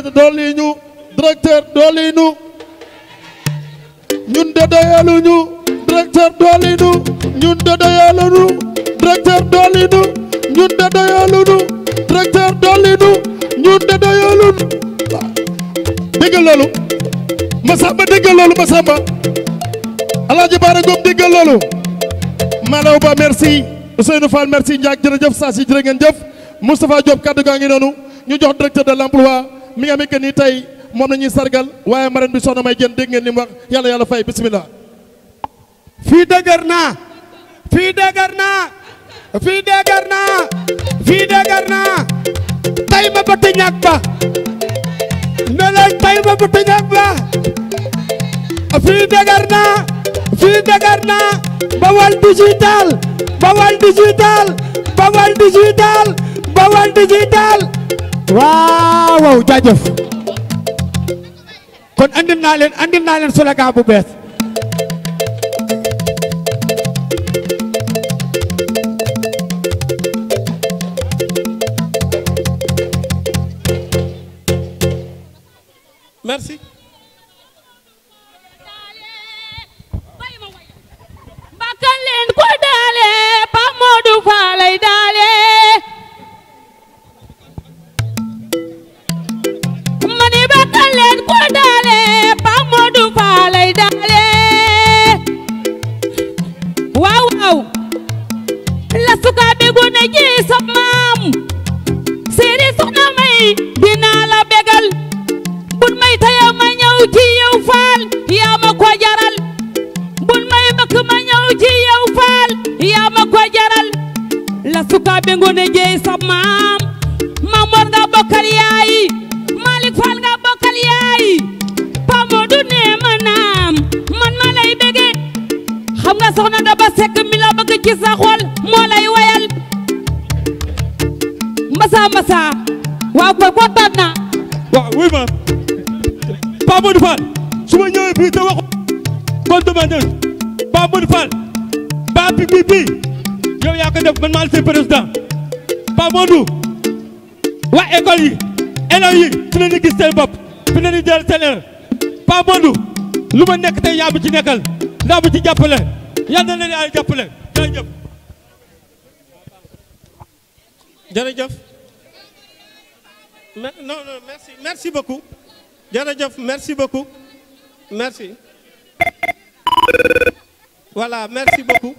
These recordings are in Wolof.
que dolli ñu directeur dolli ñu ñun de doyaluñu directeur dolli ñu ñun de doyaluñu directeur dolli ñu ñun de doyaluñu directeur dolli ñu ñun de doyaluñu déggal loolu Massamba déggal loolu Massamba Alaaji Baara Ngom déggal loolu Malaw Ba merci Ousseynou Fall merci Ndiak jërëjëf saa si jërë ngeen jëf Moustapha Diop kaddu gaa ngi noonu ñu jox directeur de l'emploi mi nga amee ni tey moom la ñuy sargal waaye marraine bi soxna May Diène dégg ngeen li mu wax yàlla yàlla fay bismillah. fii dëgër naa fii dëgër naa fii dëgër naa fii dëgër naa tay ma bëtt ñàkk ba ne leen tay ma bëtt ñàkk ba fii dëgër naa fii dëgër naa Bawal digital Bawal digital Bawal digital Bawal digital waaw waaw jaajëf kon andil naa leen slogan bu bees merci bakkan leen ko daale Pa Modou Fall lay daale mani bakkan leen ko daale Pa Modou Fall lay daale waaw waaw la suka begu ne ji sa maam Sëriñ Soxna May dinaa la begal bul may taya ma ñëw ci yow Fall yaa ma ko jaral bul may makk ma ñëw ci yow Fall yaa ma ko jaral la suka be ngone jeey sa maam Mamor nga bokkal yaay Malick Fall nga bokkal yaay Pa Modou ne ma naam man ma lay bege xam nga soxna Daba Seck mi la bëgg ci sa xol moo lay wayal mbasa mbasa waaw ko kontaan na waaw wuy ma Pa Modou Fall su ma ñëwee fii te waxu kon demandeur Pa Modou Fall ba bi yow yaa ko def man maa seen président Pa Modou waa école yi élèves yi fi leen di gis seen bopp fi leen di jël seen élèves Pa Modou lu ma nekk tey yaa ma ci nekkal yaa ma ci jàppale yal na leen yàlla jàppale jërëjëf jërëjëf non merci beaucoup jërëjëf merci beaucoup merci voilà merci beaucoup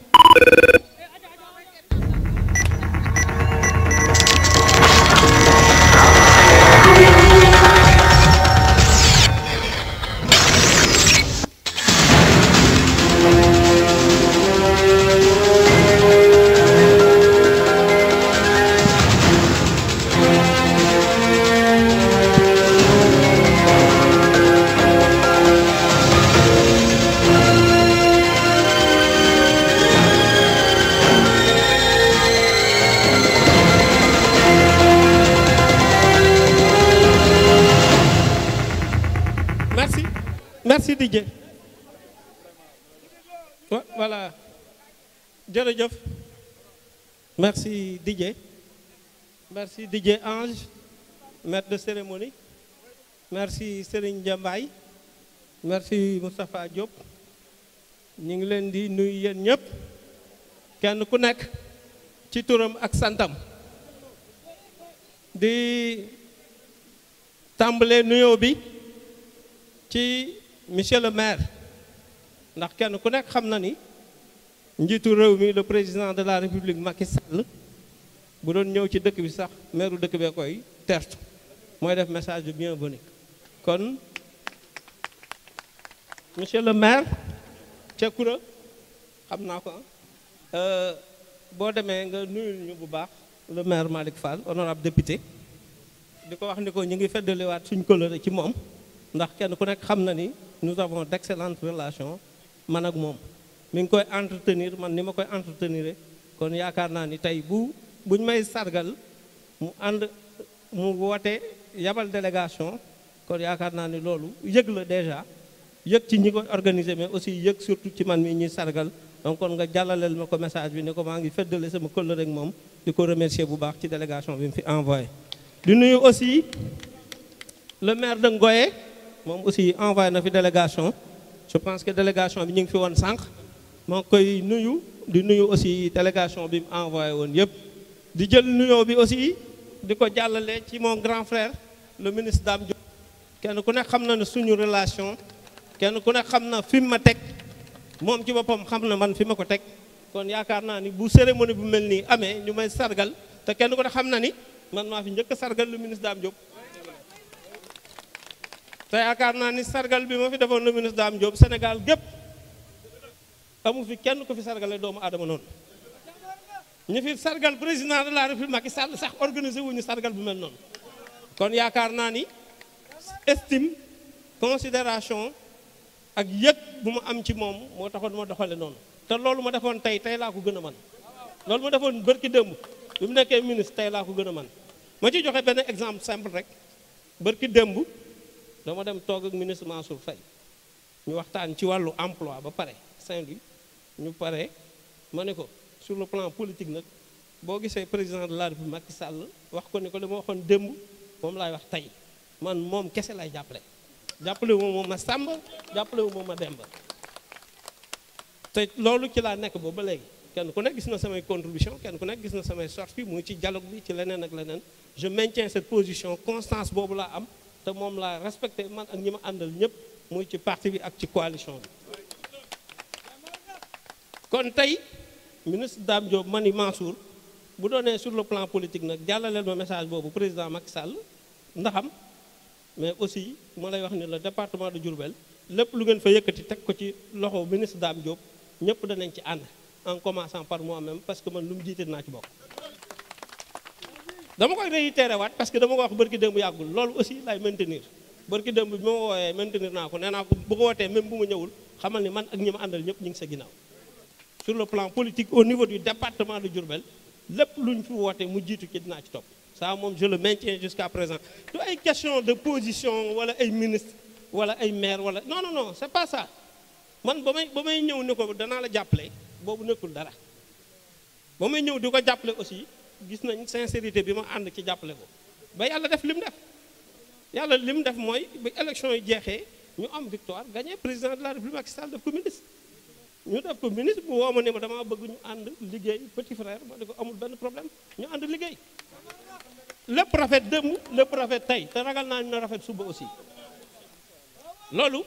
merci Didier voilà jërëjëf merci Didier Ange maître de cérémonie merci Serigne Diambaye merci Moustapha Diop ñu ngi leen di nuyu yéen ñëpp kenn ku nekk ci turam ak santam di tàmbalee nuyoo bi ci monsieur le maire ndax kenn ku nekk xam na ni njiitu réew mi le président de la république Macky Sall bu doon ñëw ci dëkk bi sax maire dëkk bee koy tertu mooy def message de bienvenue kon monsieur le maire Thiakoura xam naa ko boo demee nga nuyul ñu bu baax le maire Malick Fall honorable député di ko wax ni ko ñu ngi feddaliwaat suñ kóllëre ci moom ndax kenn ku nekk xam na ni nous avons d'excellentes relations man ak moom mi ngi koy entretenir man ni ma koy entretenir kon yaakaar naa ni tey buñ may sargal mu ànd mu woote yabal délégation kon yaakaar naa ni loolu yëg la déjà yëg ci ñi koy organiser mais aussi yëg surtout ci man mi ñuy sargal donc kon nga jàllaleel ma ko message bi ne ko maa ngi feddale sama kóllëre ak moom di ko remercier bu baax ci délégation bi mu fi envoyé di nuyu aussi le maire de Ngoye moom aussi envoyé na fi délégation je pense que délégation bi ñu ngi fi woon sànq maa ngi koy nuyu di nuyu aussi délégation bi mu envoyé woon yëpp di jël nuyoo bi aussi di ko jàllale ci mon grand frère le ministre Dame Diop kenn ku nekk xam na ne suñu relation kenn ku nekk xam na fi mu ma teg moom ci boppam xam na man fi ma ko teg kon yaakaar naa ni bu cérémonie bu mel nii amee ñu may sargal te kenn ku nekk xam na ni man maa fi njëkk a sargal le ministre Dame Diop te yaakaar naa ni sargal bi ma fi defoon le ministre Dame Diop Sénégal gépp amu fi kenn ku fi sargale doomu aadama noonu ñu fi sargal président de la république Macky Sall sax organisé wuñu sargal bu mel noonu kon yaakaar naa ni estime considération ak yëg bu ma am ci moom moo taxoon ma doxale noonu te loolu ma defoon tey laa ko gën a man loolu ma defoon bërki démb bi mu nekkee ministre tey laa ko gën a man ma ci joxe benn exemple simple rek bërki démb dama dem toog ak ministre Mansour Faye ñu waxtaan ci wàllu emploi ba pare Saint-Louis ñu pare ma ne ko sur le plan politique nag boo gisee président de la république Macky Sall wax ko ni ko li ma waxoon démb moom laay wax tey man moom kese lay jàppale jàppale wu moom ma Samba jàppale wu moom ma Demba te loolu ci laa nekk boobu ba léegi kenn ku nekk gis na samay contribution kenn ku nekk gis na samay sorties mu ngi ci dialogue bi ci leneen ak leneen je maintiens cette position constance boobu laa am te moom laa respecté man ak ñi ma àndal ñëpp muy ci parti bi ak ci coalition bi kon tey ministre Dame Diop ma ni Mansour bu doonee sur le plan politique nag jàllaleel ma message boobu président Macky Sall ndaxam mais aussi ma lay wax ni le département de Diourbel lépp lu ngeen fa yëkkati teg ko ci loxo ministre Dame Diop ñëpp danañ ci ànd en commençant par moi-même parce que man lu mu jiite naa ci bokk dama koy réitéré waat parce que dama ko wax bërki démb yàggul loolu aussi lay maintenir bërki démb bi ma wooyee maintenir naa ko nee naa ko bu ko wootee même bu ma ñëwul xamal ni man ak ñi ma àndal ñëpp ñu ngi sa ginnaaw sur le plan politique au niveau du département de Diourbel lépp lu ñu fi woote mu jiitu ci dinaa ci topp ça moom je le maintiens jusqu'à présent du ay question de position wala ay ministre wala ay maire wala non non non c'est pas ça man ba may ñëw ni ko danaa la jàppale boobu nekkul dara ba may ñëw di ko jàppale aussi gis nañ sincérité bi ma ànd ci jàppale ko ba yàlla def li mu def yàlla li mu def mooy ba élection yi jeexee ñu am victoire gagné président de la république Macky Sall def ko ministre ñu def ko ministre bu woo ma ne ma damaa bëgg ñu ànd liggéey petit frère ma ne ko amul benn problème ñu ànd liggéey lépp rafet démb lépp rafet tey te ragal naa ñu rafet suba aussi loolu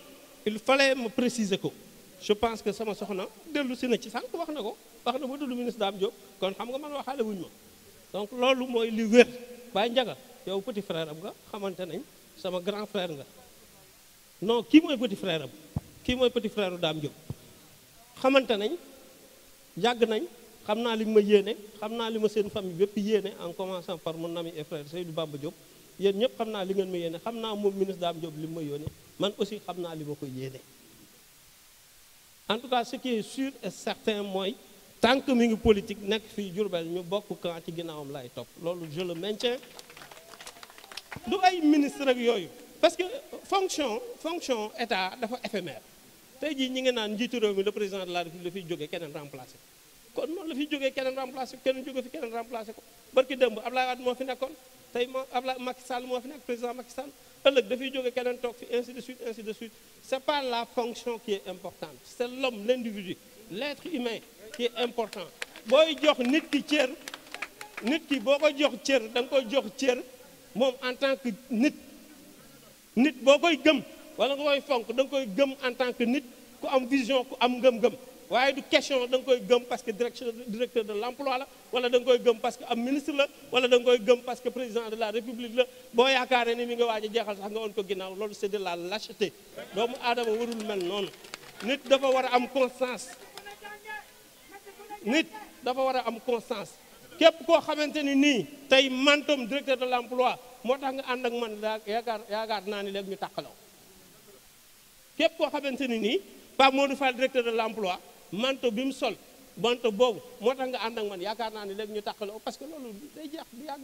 il fallait me préciser ko je pense que sama soxna dellu si na ci sànq wax na ko wax na ma tudd ministre Dame Diop kon xam nga man waxaale wuñu ma donc loolu mooy li wér Baye Ndiaga yow petit frère am nga xamante nañ sama grand frère nga non kii mooy petit frère am kii mooy petit frère u Dame Diop xamante nañ yàgg nañ xam naa li ma yéene xam naa li ma seen famille bépp yéene en commençant par mon ami et frère Seydou Bamba Diop yéen ñëpp xam naa li ngeen ma yéene xam naa moom ministre Dame Diop li ma yónnee man aussi xam naa li ma koy yéene en tout cas ce qui est sûr et certain mooy tant que mi ngi politique nekk fii Diourbel ñu bokk camp ci ginnaawam laay topp loolu je le maintiens du ay ministre ak yooyu parce que fonction état dafa éphémère tey jii ñi ngi naan njiitu réew mi le président de la République la fiy jógee keneen remplacé kon noonu la fiy jógee keneen remplacé ko keneen jóge fi keneen remplacé ko barki démb Ablaye Wade moo fi nekkoon tey moo Ablaye Macky Sall moo fi nekk président Macky Sall ëllëg dafay jóge keneen toog fi ainsi de suite c'est pas la fonction qui est importante c'est l'homme l'individu l'être humain qui est important booy jox nit ki cër nit ki boo ko jox cër da nga koy jox cër moom en tant que nit boo koy gëm wala nga koy fonk da nga koy gëm en tant que nit ku am vision ku am ngëm-ngëm waaye du question da nga koy gëm parce que directeur de l'emploi la wala da nga koy gëm parce que am ministre la wala da nga koy gëm parce que président de la république la boo yaakaaree ni mi nga waaj a jeexal sax nga woon ko ginnaaw loolu c'est de la lâcheté doomu aadama warul mel noonu nit dafa war a am constance nit dafa war a am constance képp koo xamante ni nii tey mantom directeur de l'emploi moo tax nga ànd ak man daa yaakaar naa ni léegi ñu tàqalaw képp koo xamante ni nii Pape Modou Fall directeur de l'emploi manto bi mu sol manto boobu moo tax nga ànd ak man yaakaar naa ni léegi ñu tàqalaw parce que loolu day jeex du yàgg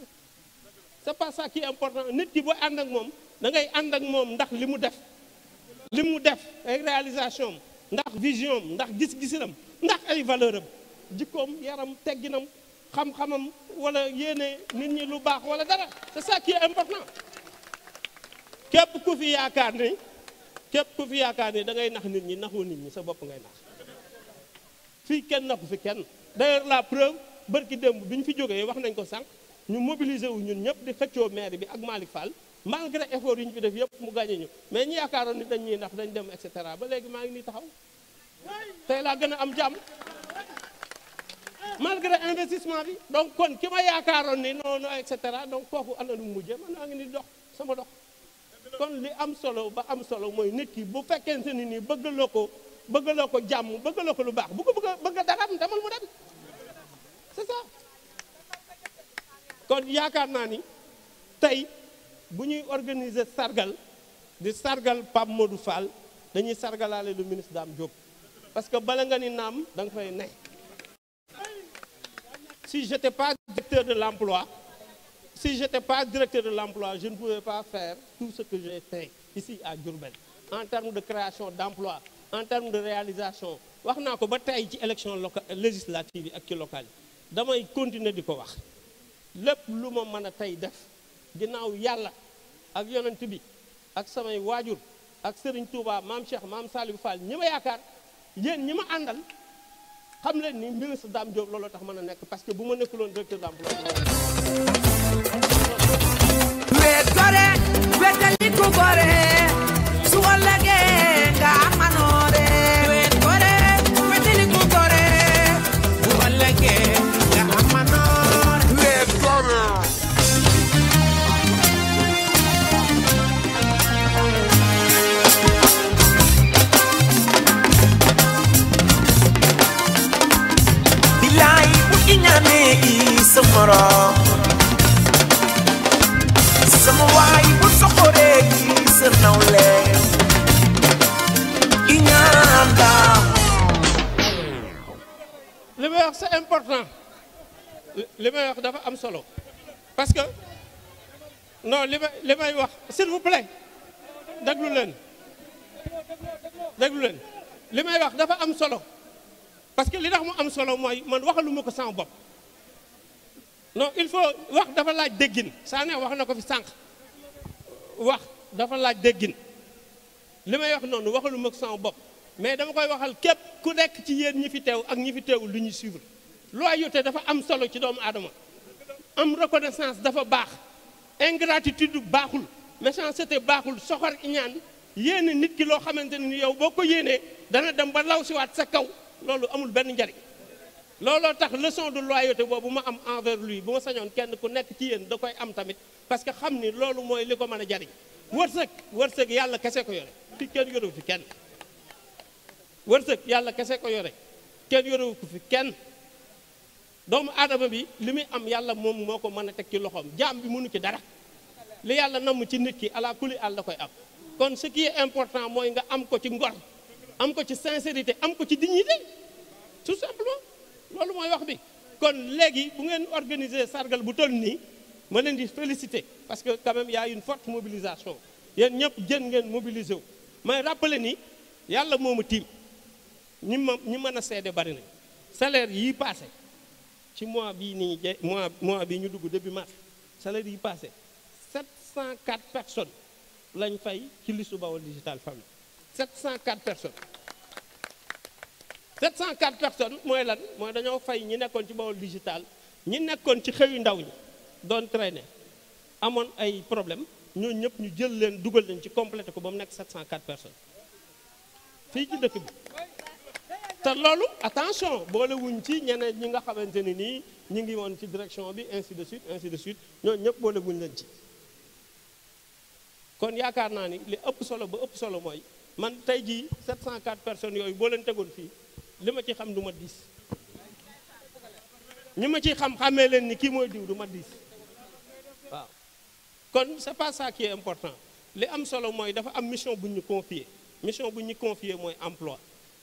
c'est pas ça qui est important nit ki boo ànd ak moom da ngay ànd ak moom ndax li mu def ay réalisation ndax vision am ndax gis-gisinam ndax ay valeur am jikkoom yaram tegginam xam-xamam wala yéene nit ñi lu baax wala dara c'est ça qui est important képp ku fi yaakaar ni da ngay nax nit ñi naxoo nit ñi sa bopp ngay nax fii kenn naxu fi kenn. d'ailleurs la preuve bërki démb bi ñu fi jógee wax nañ ko sànq ñu mobiliser wu ñun ñëpp di xëccoo maire bi ak Malick Fall malgré effort yi ñu fi def yëpp mu gagné ñu mais ñi yaakaaroon ni dañ ñuy ndax dañ dem et cetera ba léegi maa ngi nii taxaw tey laa gën a am jàmm malgré investissement bi. donc kon ki ma yaakaaroon ni non et cetera donc kooku ana lu mujjee man maa ngi ni dox sama dox. kon li am solo ba am solo mooy nit ki bu fekkente ni nii bëggaloo ko jàmm bëggaloo ko lu baax bu ko bëgg dara am demal mu dem c'est ça. kon yaakaar naa ni tey bu ñuy organiser sargal di sargal Pape Modou Fall dañuy sargalaale le ministre Dame Diop parce que bala nga ni naam da nga fay ne. Si j'étais pas directeur de l'emploi je ne pouvais pas faire tout ce que j'ai fait ici à Diourbel en termes de création d'emploi, en termes de réalisation. wax naa ko ba tey ci élection législative yi ak ci locale yi damay continuer di ko wax lépp lu ma mën a tey def ginnaaw yàlla ak yonent bi ak samay waajur ak Serigne Touba maam Cheikh maam Saliou Fall ñi ma yaakaar yéen ñi ma àndal xam leen ni ministre Dame Diop looloo tax mën a nekk parce que bu ma nekkuloon directeur d'emploi. weet gore wetali ku gore su ëllëgee nga amanoore. weet gore wetali ku gore su ëllëgee nga amanoore. weet gore. bilaay bu iñaane i sa morom sama waay bu soxoree yi sa nawle iñaan daam. li may wax c'est important li may wax dafa am solo parce que non li may wax s'il vous plaît déglu leen li may wax dafa am solo parce que li tax mu am solo mooy man waxaluma ko sama bopp. non il faut wax dafa laaj déggin saa ne wax na ko fi sànq wax dafa laaj déggin li may wax noonu waxaluma ko sama bopp mais dama koy waxal képp ku nekk ci yéen ñi fi teew ak ñi fi teewul lu ñuy suivre. loyauté dafa am solo ci doomu aadama am reconnaissance dafa baax ingratitude baaxul méchanceté baaxul soxor iñaan yéene nit ki loo xamante ni yow boo ko yéenee dana dem ba law siwaat sa kaw loolu amul benn njariñ. looloo tax leçon de loyauté boobu ma am envers lui bu ma sañoon kenn ku nekk ci yéen da koy am tamit parce que xam ni loolu mooy li ko mën a jariñ. wërsëg yàlla kese ko yore fi kenn yorewu fi kenn. wërsëg yàlla kese ko yore kenn yorewu ko fi kenn. doomu aadama bi li muy am yàlla moom moo ko mën a teg ci loxoom jaam bi mënu ci dara li yàlla namm ci nit ki ala kulli àll da koy am. kon ce qui est important mooy nga am ko ci ngor am ko ci sincérité am ko ci dignité tout simplement. loolu mooy wax bi kon léegi bu ngeen organiser sargal bu toll nii ma leen di féliciter parce que quand même y a une forte mobilisation yéen ñëpp jën ngeen mobiliser wu. may rappeler ni yàlla moomu tiim ñi mën a seede bari nañ salaire yi passé ci mois bii nii mois bii ñu dugg début mars salaire yi passé 704 personnes lañ fay ci listu Baol Digital Family 704 personnes. 704 personnes mooy lan mooy dañoo fay ñi nekkoon ci Baol Digital ñi nekkoon ci xëyu ndaw ñi doon traîner amoon ay problème ñooñu ñëpp ñu jël leen dugal leen ci complété ko ba mu nekk 704 personnes fii ci dëkk bi. te loolu attention boole wuñ ci ñeneen ñi nga xamante ni nii ñi ngi woon ci direction bi ainsi de suite ñooñu ñëpp boole wuñ leen ci. kon yaakaar naa ni li ëpp solo ba ëpp solo mooy man tey jii 704 personnes yooyu boo leen tegoon fii. li ma ci xam du ma 10 ñi ma ci xamee leen ni kii mooy diw du ma 10 waaw kon c'est pas ça qui est important li am solo mooy dafa am mission bu ñu confier mooy emploi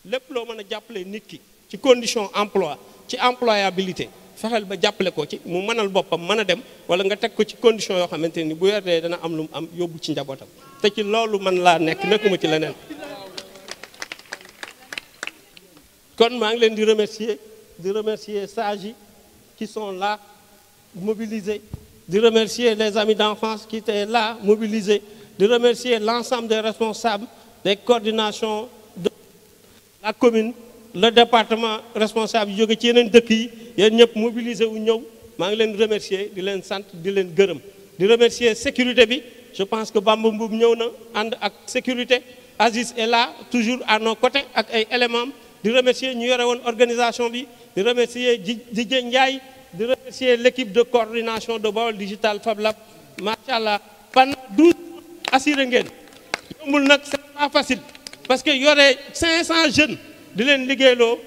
lépp loo mën a jàppale nit ki ci condition emploi ci employabilité fexeel ba jàppale ko ci mu mënal boppam mën a dem wala nga teg ko ci condition yoo xamante ni bu yoree dana am lu mu am yóbbu ci njabootam te ci loolu man laa nekkuma ci leneen. kon maa ngi leen di remercier sages yi qui sont là mobilisés di remercier les amis d'enfance qui étaient là mobilisés de remercier l'ensemble des responsables des coordinations de la commune, le département responsable jóge ci yeneen dëkk yi yéen ñëpp mobilisé wu ñëw maa ngi leen remercier di leen sant di leen gërëm di remercier sécurité bi je pense que Bamba Mbuub ñëw na ànd ak sécurité Aziz est là toujours à nos côtés ak ay éléments di remercier ñu yore woon organisation bi di remercier Didier Ndiaye di remercier l'équipe de coordination de Baol Digital Fab Lab macha allah pendant 12 assuré ngeen yombul nag c'est pas facile parce que yore 500 jeunes di leen liggéeyloo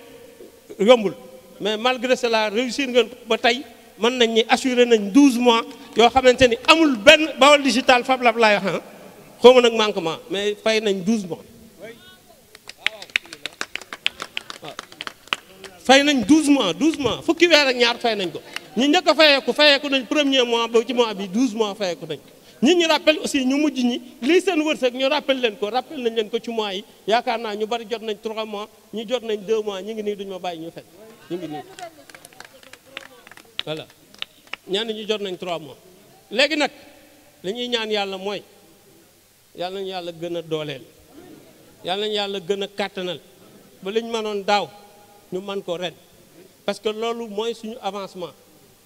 yombul mais malgré cela réussir ngeen ba tey mën nañ ni assuré nañ 12 mois yoo xamante ni amul benn Baol Digital Fab Lab laay wax xaw ma nag manquement mais fay nañ 12 mois waaw fay nañ 12 mois fukki weer ak ñaar fay nañ ko ñi njëkk a fayeeku nañ premier mois ba ci mois bi 12 mois fayeeku nañ ñi ñu rappel aussi ñu mujj ñi lii seen wërsëg ñu rappel nañ leen ko ci mois yi yaakaar naa ñu bari jot nañ 3 mois ñu jot nañ 2 mois ñu ngi nii duñu ma bàyyi ñu fen ñu ngi nii voilà ñaan ñu jot nañ 3 mois léegi nag li ñuy ñaan yàlla mooy yàlla nañu yàlla gën a dooleel yàlla nañu yàlla gën a kàttanal ba liñ mënoon daaw ñu mën ko ren parce que loolu mooy suñu avancement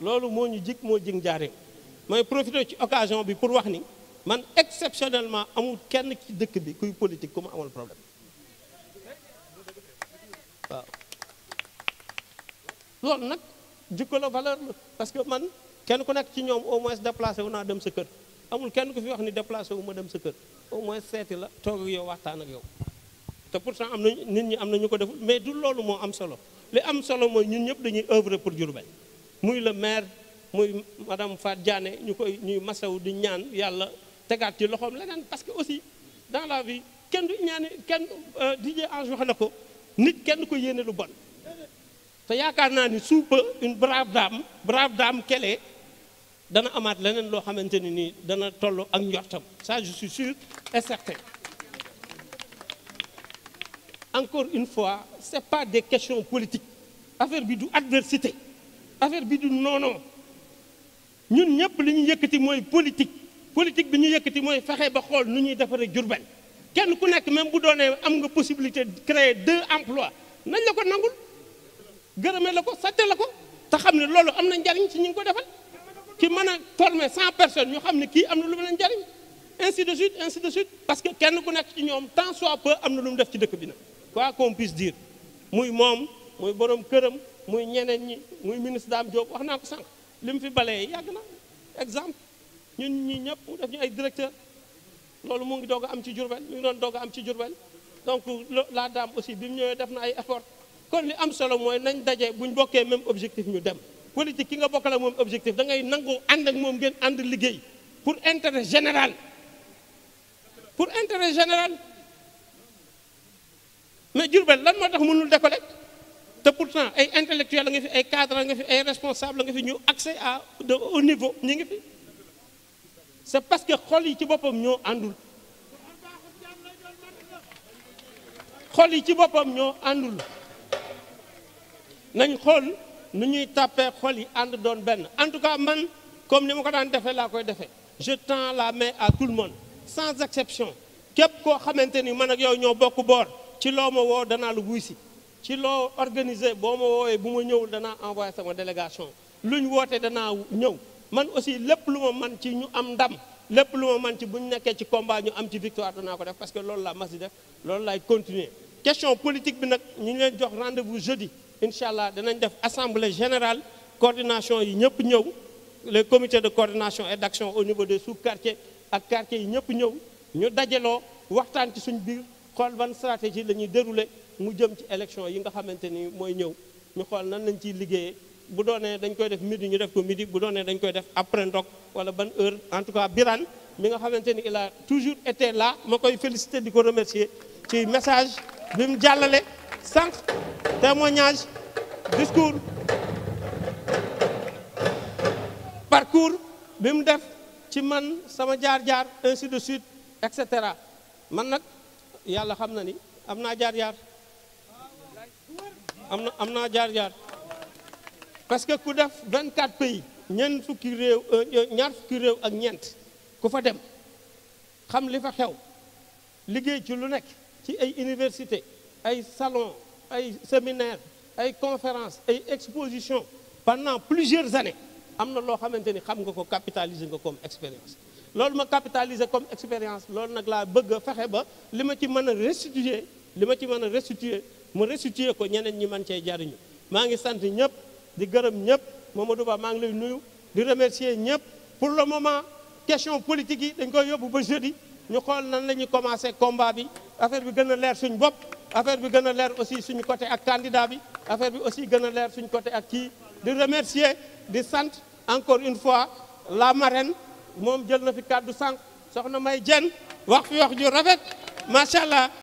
loolu moo ñu jig moo jig njaareem mooy profité ci occasion bi pour wax ni man exceptionnellement amul kenn ci dëkk bi kuy politique ku ma amal problème waaw loolu nag jikko la valeur la parce que man kenn ku nekk ci ñoom au moins déplacé wu naa dem sa kër amul kenn ku fi wax ni déplacé wu ma dem sa kër au moins seeti la toog ak yow waxtaan ak yow te pourtant am na nit ñi am na ñu ko deful mais du loolu moo am solo li am solo mooy ñun ñëpp dañuy œuvrer pour Diourbel muy le maire muy madame Fat Diané ñuy masaw di ñaan yàlla tegaat ci loxoom leneen parce que aussi dans la vie kenn du ñaani kenn DJ Ange wax na ko nit kenn ko yéene lu bon te yaakaar naa ni sous peu une brave dame qu'elle dana amaat leneen loo xamante ni nii dana toll ak njortam ça je suis sûr et certain encore une fois c'est pas des questions politiques affaire bi du adversité affaire bi du non ñun ñëpp li ñu yëkkati mooy politique bi ñu yëkkati mooy fexe ba xool nu ñuy defaree Diourbel kenn ku nekk même bu doonee am nga possibilité de créer 2 emplois nañ la ko nangul gërëmee la ko sante la ko te xam ne loolu am na njariñ ci ñi ngi ko defal ki mën a former 100 personnes ñu xam ne kii am na lu mën a njariñ ainsi de suite parce que kenn ku nekk ci ñoom tant soit peu am na lu mu def ci dëkk bi nag quoi qu'on puisse dire muy moom muy borom këram muy ñeneen ñi muy ministre Dame Diop wax naa ko sànq li mu fi balee yàgg na exemple ñun ñi ñëpp mu def ñu ay directeur loolu mu ngi doog a am ci Diourbel mi ngi doon doog a am ci Diourbel donc la dame aussi bi mu ñëwee def na ay effort kon li am solo mooy nañ daje buñ bokkee même objectif ñu dem politique ki nga bokkal ak moom objectif da ngay nangoo ànd ak moom ngeen ànd liggéey pour intérêt général mais Diourbel lan moo tax mënul décoller te pourtant ay intellectuels nga fi ay cadres nga fi ay responsables nga fi ñu accès à de haut niveau ñi ngi fi c'est parce que xol yi ci boppam ñoo àndul nañ xool nu ñuy tàppee xol yi ànd doon benn en tout cas man comme ni ma ko daan defee laa koy defee je tends la main à tout le monde sans exception képp koo xamante ni man ak yow ñoo bokk boor ci loo ma woo danaa la wuy si ci loo organisé boo ma woowee bu ma ñëwul danaa envoyé sama délégation lu ñu woote danaa ñëw man aussi lépp lu ma man ci ñu am ndam lépp lu ma man ci bu ñu nekkee ci combat ñu am ci victoire danaa ko def parce que loolu laa mas di def loolu laay continuer question politique bi nag ñu ngi leen jox rendez-vous jeudi incha allah danañ def assemblée générale coordination yi ñëpp ñëw les comités de coordination et d'action au niveau des sous-quartiers ak quartiers yi ñëpp ñëw ñu dajaloo waxtaan ci suñ biir xool ban stratégie la ñuy dérouler mu jëm ci élection yi nga xamante ni mooy ñëw ñu xool nan lañ ciy liggéeyee bu doonee dañ koy def midi ñu def ko midi bu doonee dañ koy def après ndog wala ban heure en tout cas Birane mi nga xamante ni il a toujours été là ma koy féliciter di ko remercier ci message bi mu jàllale sànq témoignage discours parcours bi mu def ci man sama jaar-jaar ainsi de suite et cetera man nag yàlla xam na ni am naa jaar-jaar am naa jaar-jaar parce que ku def 24 pays ñaar fukki réew ak ñeent ku fa dem xam li fa xew liggéey ci lu nekk ci ay université ay salon ay séminaire ay conférence ay exposition pendant plusieurs années am na loo xamante ni xam nga ko capitaliser nga comme expérience loolu ma capitaliser comme expérience loolu nag laa bëgg a fexe ba li ma ci mën a restituer mu restituer ko ñeneen ñi mën cee jariñu maa ngi sant ñëpp di gërëm ñëpp Mamadou Ba maa ngi lay nuyu di remercier ñëpp pour le moment question politique yi dañ koy yóbbu ba jeudi ñu xool nan la ñuy commencer combat bi affaire bi gën a leer suñ bopp affaire bi gën a leer aussi suñu côté ak candidat bi affaire bi aussi gën a leer suñu côté ak kii di remercier di sant encore une fois la marraine moom jël na fi kàddu sànq soxna May Dieng wax fi wax ju rafet macha allah